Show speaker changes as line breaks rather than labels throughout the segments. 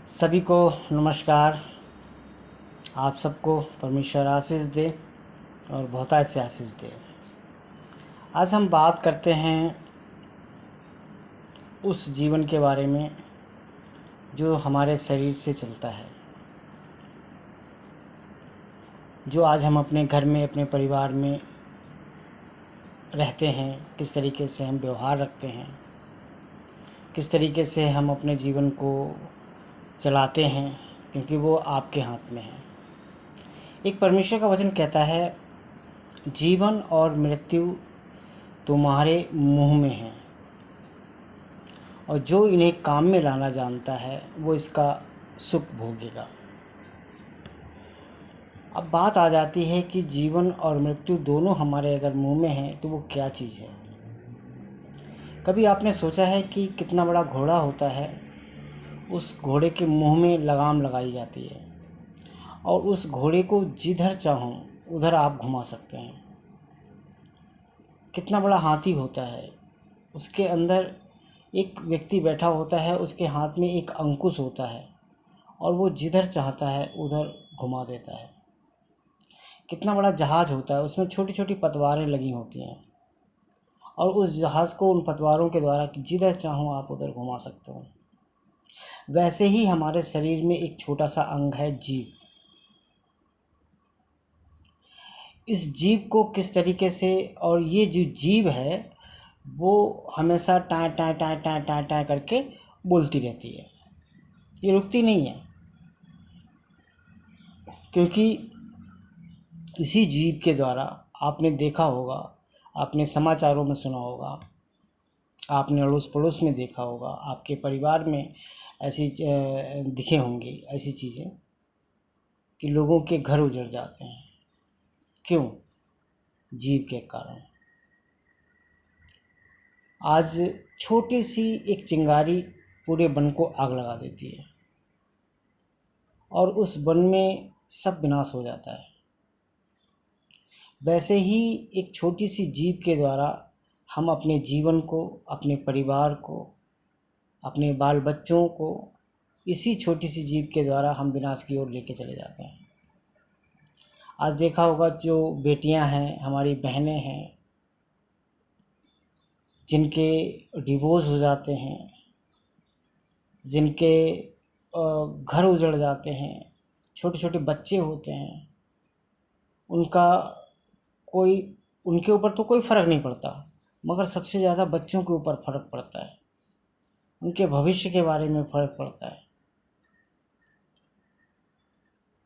सभी को नमस्कार। आप सबको परमेश्वर आशीष दे और बहुतायत से आशीष दे। आज हम बात करते हैं उस जीवन के बारे में जो हमारे शरीर से चलता है, जो आज हम अपने घर में अपने परिवार में रहते हैं, किस तरीके से हम व्यवहार रखते हैं, किस तरीके से हम अपने जीवन को चलाते हैं, क्योंकि वो आपके हाथ में है। एक परमेश्वर का वचन कहता है, जीवन और मृत्यु तुम्हारे मुंह में है और जो इन्हें काम में लाना जानता है वो इसका सुख भोगेगा। अब बात आ जाती है कि जीवन और मृत्यु दोनों हमारे अगर मुंह में हैं तो वो क्या चीज़ है। कभी आपने सोचा है कि कितना बड़ा घोड़ा होता है, उस घोड़े के मुंह में लगाम लगाई जाती है और उस घोड़े को जिधर चाहो उधर आप घुमा सकते हैं। कितना बड़ा हाथी होता है, उसके अंदर एक व्यक्ति बैठा होता है, उसके हाथ में एक अंकुश होता है और वो जिधर चाहता है उधर घुमा देता है। कितना बड़ा जहाज़ होता है, उसमें छोटी छोटी पतवारें लगी होती हैं और उस जहाज़ को उन पतवारों के द्वारा जिधर चाहो आप उधर घुमा सकते हो। वैसे ही हमारे शरीर में एक छोटा सा अंग है, जीभ। इस जीभ को किस तरीके से, और ये जो जीभ है वो हमेशा टाँ टाँ टाँ टाँ टाँ टाँ करके बोलती रहती है, ये रुकती नहीं है। क्योंकि इसी जीभ के द्वारा आपने देखा होगा, आपने समाचारों में सुना होगा, आपने अड़ोस पड़ोस में देखा होगा, आपके परिवार में ऐसी दिखे होंगी ऐसी चीज़ें कि लोगों के घर उजड़ जाते हैं। क्यों? जीभ के कारण। आज छोटी सी एक चिंगारी पूरे वन को आग लगा देती है और उस वन में सब विनाश हो जाता है। वैसे ही एक छोटी सी जीभ के द्वारा हम अपने जीवन को, अपने परिवार को, अपने बाल बच्चों को इसी छोटी सी जीभ के द्वारा हम विनाश की ओर लेके चले जाते हैं। आज देखा होगा, जो बेटियां हैं, हमारी बहनें हैं, जिनके डिवोर्स हो जाते हैं, जिनके घर उजड़ जाते हैं, छोटे छोटे बच्चे होते हैं, उनका कोई, उनके ऊपर तो कोई फ़र्क नहीं पड़ता, मगर सबसे ज़्यादा बच्चों के ऊपर फ़र्क पड़ता है, उनके भविष्य के बारे में फ़र्क पड़ता है।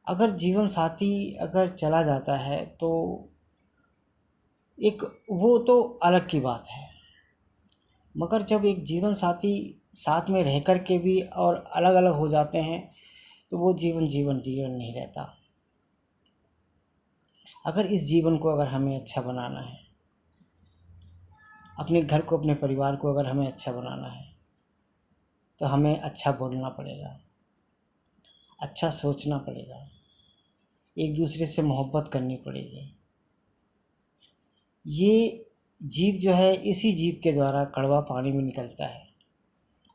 अगर जीवन साथी अगर चला जाता है तो एक वो तो अलग की बात है, मगर जब एक जीवन साथी साथ में रह कर के भी और अलग अलग हो जाते हैं तो वो जीवन नहीं रहता। अगर इस जीवन को अगर हमें अच्छा बनाना है, अपने घर को, अपने परिवार को अगर हमें अच्छा बनाना है, तो हमें अच्छा बोलना पड़ेगा, अच्छा सोचना पड़ेगा, एक दूसरे से मोहब्बत करनी पड़ेगी। ये जीभ जो है, इसी जीभ के द्वारा कड़वा पानी में निकलता है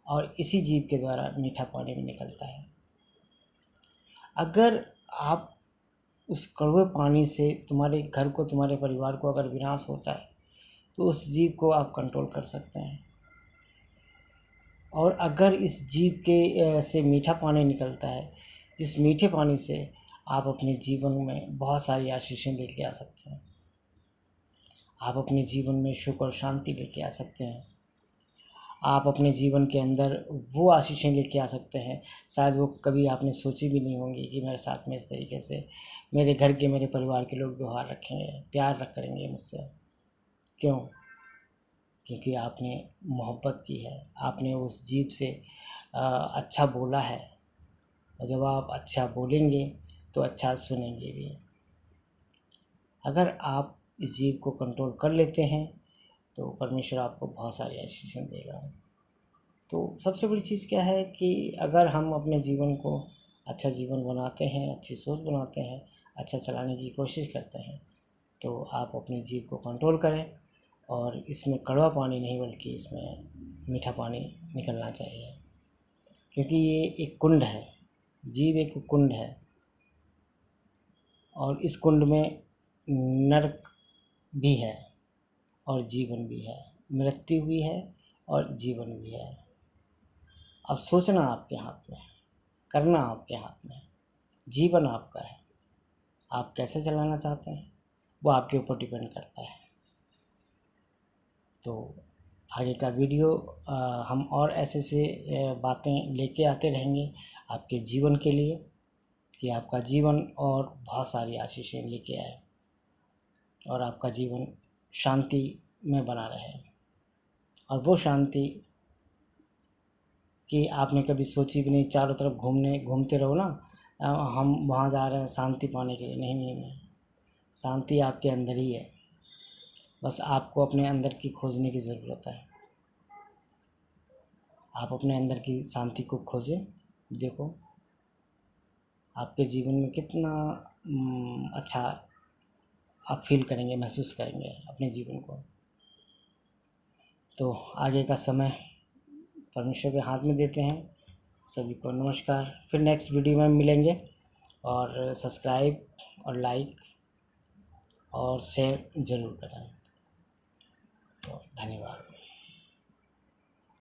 और इसी जीभ के द्वारा मीठा पानी में निकलता है। अगर आप उस कड़वे पानी से तुम्हारे घर को, तुम्हारे परिवार को अगर विनाश होता है तो उस जीभ को आप कंट्रोल कर सकते हैं। और अगर इस जीभ के से मीठा पानी निकलता है, जिस मीठे पानी से आप अपने जीवन में बहुत सारी आशीषें लेके आ सकते हैं, आप अपने जीवन में सुख और शांति लेके आ सकते हैं, आप अपने जीवन के अंदर वो आशीषें लेके आ सकते हैं शायद वो कभी आपने सोची भी नहीं होंगी कि मेरे साथ में इस तरीके से मेरे घर के, मेरे परिवार के लोग व्यवहार रखेंगे, प्यार करेंगे मुझसे। क्यों? क्योंकि आपने मोहब्बत की है, आपने उस जीभ से अच्छा बोला है, और जब आप अच्छा बोलेंगे तो अच्छा सुनेंगे भी। अगर आप इस जीभ को कंट्रोल कर लेते हैं तो परमेश्वर आपको बहुत सारी आशीषें देगा। तो सबसे बड़ी चीज़ क्या है कि अगर हम अपने जीवन को अच्छा जीवन बनाते हैं, अच्छी सोच बनाते हैं, अच्छा चलाने की कोशिश करते हैं, तो आप अपनी जीभ को कंट्रोल करें और इसमें कड़वा पानी नहीं बल्कि इसमें मीठा पानी निकलना चाहिए। क्योंकि ये एक कुंड है, जीव एक कुंड है और इस कुंड में नरक भी है और जीवन भी है, मृत्यु भी है और जीवन भी है। अब सोचना आपके हाथ में, करना आपके हाथ में, जीवन आपका है, आप कैसे चलाना चाहते हैं वो आपके ऊपर डिपेंड करता है। तो आगे का वीडियो हम और ऐसे से बातें लेके आते रहेंगे आपके जीवन के लिए, कि आपका जीवन और बहुत सारी आशीषें लेके आए और आपका जीवन शांति में बना रहे। और वो शांति कि आपने कभी सोची भी नहीं, चारों तरफ घूमते रहो ना, हम वहाँ जा रहे हैं शांति पाने के लिए, नहीं नहीं नहीं, शांति आपके अंदर ही है, बस आपको अपने अंदर की खोजने की ज़रूरत है। आप अपने अंदर की शांति को खोजें, देखो आपके जीवन में कितना अच्छा आप फील करेंगे, महसूस करेंगे अपने जीवन को। तो आगे का समय परमेश्वर के हाथ में देते हैं। सभी को नमस्कार, फिर नेक्स्ट वीडियो में मिलेंगे और सब्सक्राइब और लाइक और शेयर ज़रूर करें। तो धन्यवाद।